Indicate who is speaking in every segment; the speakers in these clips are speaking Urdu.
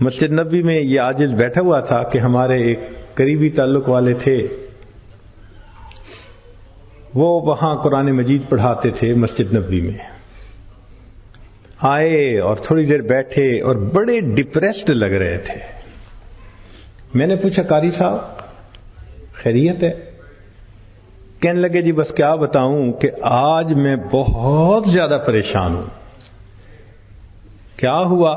Speaker 1: مسجد نبوی میں یہ عاجز بیٹھا ہوا تھا کہ ہمارے ایک قریبی تعلق والے تھے، وہ وہاں قرآن مجید پڑھاتے تھے مسجد نبوی میں. آئے اور تھوڑی دیر بیٹھے اور بڑے ڈپریسڈ لگ رہے تھے. میں نے پوچھا قاری صاحب خیریت ہے؟ کہنے لگے جی بس کیا بتاؤں کہ آج میں بہت زیادہ پریشان ہوں. کیا ہوا؟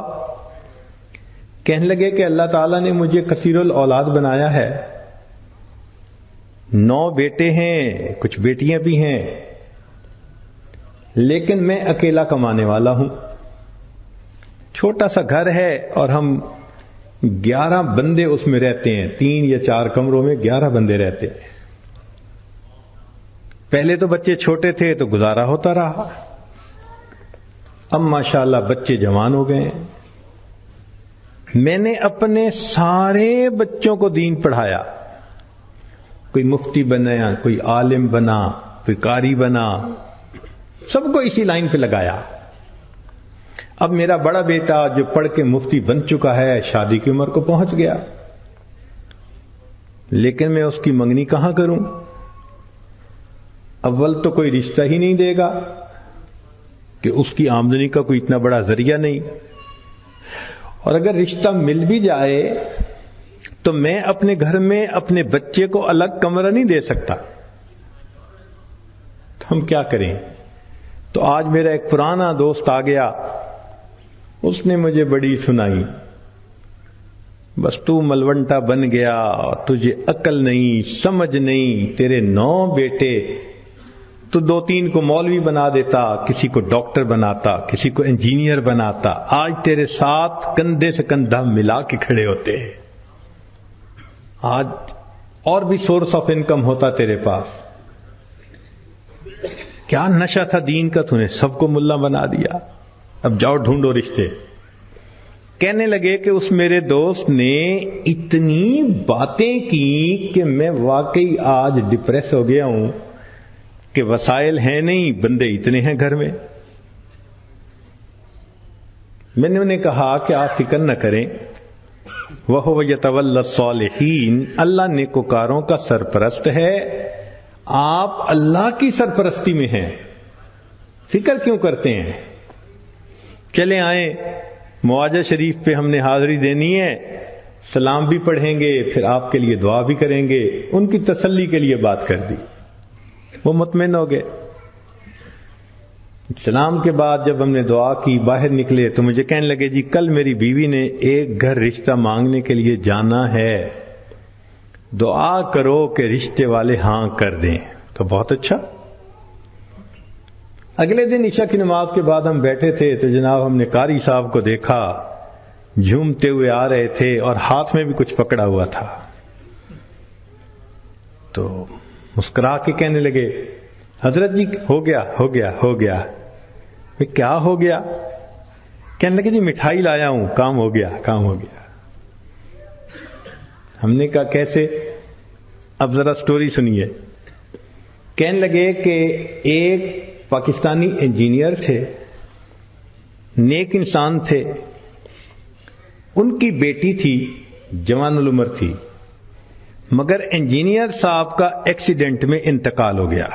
Speaker 1: کہنے لگے کہ اللہ تعالیٰ نے مجھے کثیر الاولاد بنایا ہے، 9 بیٹے ہیں، کچھ بیٹیاں بھی ہیں، لیکن میں اکیلا کمانے والا ہوں. چھوٹا سا گھر ہے اور ہم 11 بندے اس میں رہتے ہیں، 3 یا 4 کمروں میں 11 بندے رہتے ہیں. پہلے تو بچے چھوٹے تھے تو گزارا ہوتا رہا، اب ماشاءاللہ بچے جوان ہو گئے ہیں. میں نے اپنے سارے بچوں کو دین پڑھایا، کوئی مفتی بنا، کوئی عالم بنا، کوئی قاری بنا، سب کو اسی لائن پہ لگایا. اب میرا بڑا بیٹا جو پڑھ کے مفتی بن چکا ہے شادی کی عمر کو پہنچ گیا، لیکن میں اس کی منگنی کہاں کروں؟ اول تو کوئی رشتہ ہی نہیں دے گا کہ اس کی آمدنی کا کوئی اتنا بڑا ذریعہ نہیں، اور اگر رشتہ مل بھی جائے تو میں اپنے گھر میں اپنے بچے کو الگ کمرہ نہیں دے سکتا. تو ہم کیا کریں؟ تو آج میرا ایک پرانا دوست آ گیا، اس نے مجھے بڑی سنائی، بس تو ملونٹا بن گیا، تجھے عقل نہیں، سمجھ نہیں، تیرے 9 بیٹے، تو 2-3 کو مولوی بنا دیتا، کسی کو ڈاکٹر بناتا، کسی کو انجینئر بناتا، آج تیرے ساتھ کندھے سے کندھا ملا کے کھڑے ہوتے ہیں. آج اور بھی سورس آف انکم ہوتا تیرے پاس. کیا نشہ تھا دین کا، تو نے سب کو ملا بنا دیا، اب جاؤ ڈھونڈو رشتے. کہنے لگے کہ اس میرے دوست نے اتنی باتیں کی کہ میں واقعی آج ڈپریس ہو گیا ہوں کہ وسائل ہیں نہیں، بندے اتنے ہیں گھر میں. میں نے انہیں کہا کہ آپ فکر نہ کریں، وَهُوَ يَتَوَلَّى الصَّالِحِينَ، اللہ نیکوکاروں کا سرپرست ہے، آپ اللہ کی سرپرستی میں ہیں، فکر کیوں کرتے ہیں؟ چلے آئیں، معاجہ شریف پہ ہم نے حاضری دینی ہے، سلام بھی پڑھیں گے، پھر آپ کے لیے دعا بھی کریں گے. ان کی تسلی کے لیے بات کر دی، وہ مطمئن ہو گئے. سلام کے بعد جب ہم نے دعا کی باہر نکلے تو مجھے کہنے لگے جی کل میری بیوی نے ایک گھر رشتہ مانگنے کے لیے جانا ہے، دعا کرو کہ رشتے والے ہاں کر دیں. تو بہت اچھا. اگلے دن عشاء کی نماز کے بعد ہم بیٹھے تھے تو جناب ہم نے قاری صاحب کو دیکھا، جھومتے ہوئے آ رہے تھے اور ہاتھ میں بھی کچھ پکڑا ہوا تھا. تو مسکرا کے کہنے لگے حضرت جی ہو گیا ہو گیا ہو گیا. کیا ہو گیا؟ کہنے لگے جی مٹھائی لایا ہوں، کام ہو گیا کام ہو گیا. ہم نے کہا کیسے؟ اب ذرا سٹوری سنیے. کہنے لگے کہ ایک پاکستانی انجینئر تھے، نیک انسان تھے، ان کی بیٹی تھی، جوان العمر تھی، مگر انجینئر صاحب کا ایکسیڈنٹ میں انتقال ہو گیا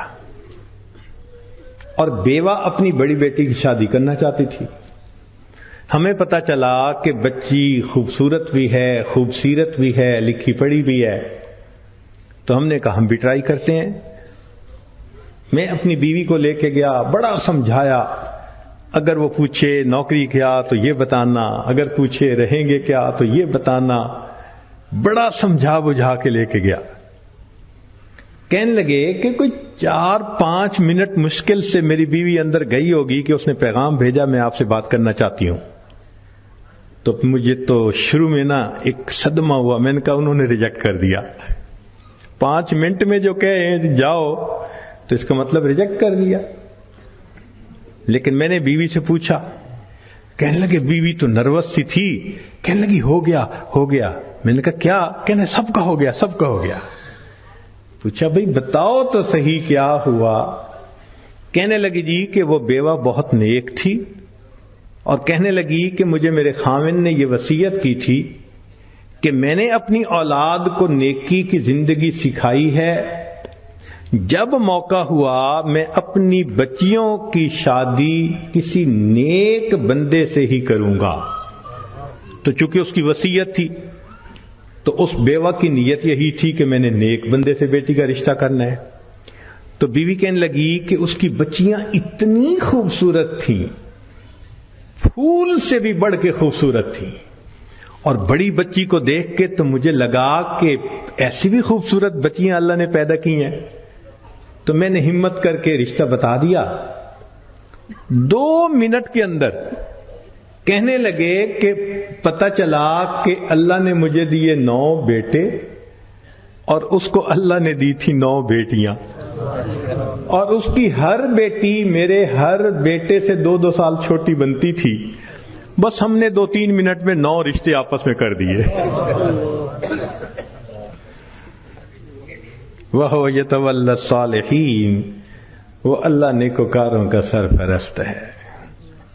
Speaker 1: اور بیوہ اپنی بڑی بیٹی کی شادی کرنا چاہتی تھی. ہمیں پتا چلا کہ بچی خوبصورت بھی ہے، خوبصیرت بھی ہے، لکھی پڑھی بھی ہے. تو ہم نے کہا ہم بھی ٹرائی کرتے ہیں. میں اپنی بیوی کو لے کے گیا، بڑا سمجھایا، اگر وہ پوچھے نوکری کیا تو یہ بتانا، اگر پوچھے رہیں گے کیا تو یہ بتانا، بڑا سمجھا بجھا کے لے کے گیا. کہنے لگے کہ کوئی 4-5 منٹ مشکل سے میری بیوی اندر گئی ہوگی کہ اس نے پیغام بھیجا میں آپ سے بات کرنا چاہتی ہوں. تو مجھے تو شروع میں نا ایک صدمہ ہوا. میں نے کہا انہوں نے ریجیکٹ کر دیا. 5 منٹ میں جو کہے جاؤ تو اس کا مطلب ریجیکٹ کر دیا. لیکن میں نے بیوی سے پوچھا، کہنے لگے بیوی تو نروس سی تھی، کہنے لگی ہو گیا ہو گیا. میں نے کہا کیا؟ کہنے سب کا ہو گیا سب کا ہو گیا. پوچھا بھئی بتاؤ تو صحیح کیا ہوا؟ کہنے لگی جی کہ وہ بیوہ بہت نیک تھی، اور کہنے لگی کہ مجھے میرے خاوند نے یہ وصیت کی تھی کہ میں نے اپنی اولاد کو نیکی کی زندگی سکھائی ہے، جب موقع ہوا میں اپنی بچیوں کی شادی کسی نیک بندے سے ہی کروں گا۔ تو چونکہ اس کی وصیت تھی تو اس بیوہ کی نیت یہی تھی کہ میں نے نیک بندے سے بیٹی کا رشتہ کرنا ہے۔ تو بیوی کہنے لگی کہ اس کی بچیاں اتنی خوبصورت تھیں، پھول سے بھی بڑھ کے خوبصورت تھیں، اور بڑی بچی کو دیکھ کے تو مجھے لگا کہ ایسی بھی خوبصورت بچیاں اللہ نے پیدا کی ہیں، تو میں نے ہمت کر کے رشتہ بتا دیا۔ 2 منٹ کے اندر کہنے لگے کہ پتہ چلا کہ اللہ نے مجھے دیے 9 بیٹے اور اس کو اللہ نے دی تھی 9 بیٹیاں، اور اس کی ہر بیٹی میرے ہر بیٹے سے 2-2 سال چھوٹی بنتی تھی۔ بس ہم نے 2-3 منٹ میں 9 رشتے آپس میں کر دیے۔ وَهُوَ يَتَوَلَّى الصَّالِحِينَ، وہ اللہ نیکوکاروں کا سرپرست ہے۔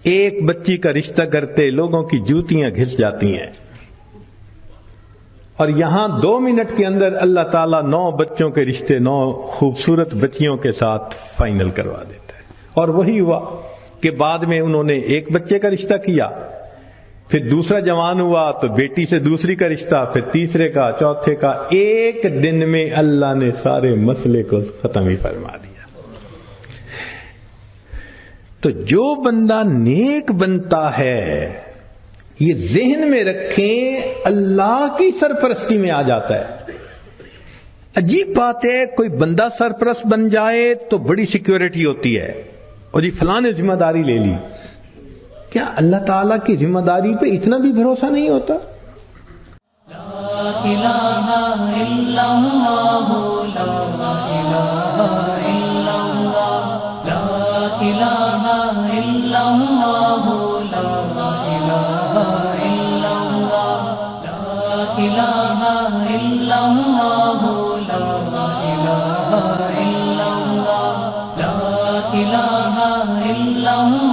Speaker 1: ایک بچی کا رشتہ کرتے لوگوں کی جوتیاں گھس جاتی ہیں، اور یہاں 2 منٹ کے اندر اللہ تعالیٰ 9 بچوں کے رشتے 9 خوبصورت بچیوں کے ساتھ فائنل کروا دیتا ہے۔ اور وہی ہوا کہ بعد میں انہوں نے ایک بچے کا رشتہ کیا، پھر دوسرا جوان ہوا تو بیٹی سے دوسری کا رشتہ، پھر تیسرے کا، چوتھے کا۔ ایک دن میں اللہ نے سارے مسئلے کو ختم ہی فرما دیا۔ تو جو بندہ نیک بنتا ہے، یہ ذہن میں رکھیں، اللہ کی سرپرستی میں آ جاتا ہے۔ عجیب بات ہے، کوئی بندہ سرپرست بن جائے تو بڑی سیکیورٹی ہوتی ہے، اور یہ فلاں نے ذمہ داری لے لی۔ کیا اللہ تعالیٰ کی ذمہ داری پہ اتنا بھی بھروسہ نہیں ہوتا؟
Speaker 2: لا الہ الا اللہ، لا الہ الا اللہ، لا الہ الا اللہ، لا الہ الا اللہ، لا الہ الا اللہ، لا الہ الا اللہ، لا الہ الا اللہ۔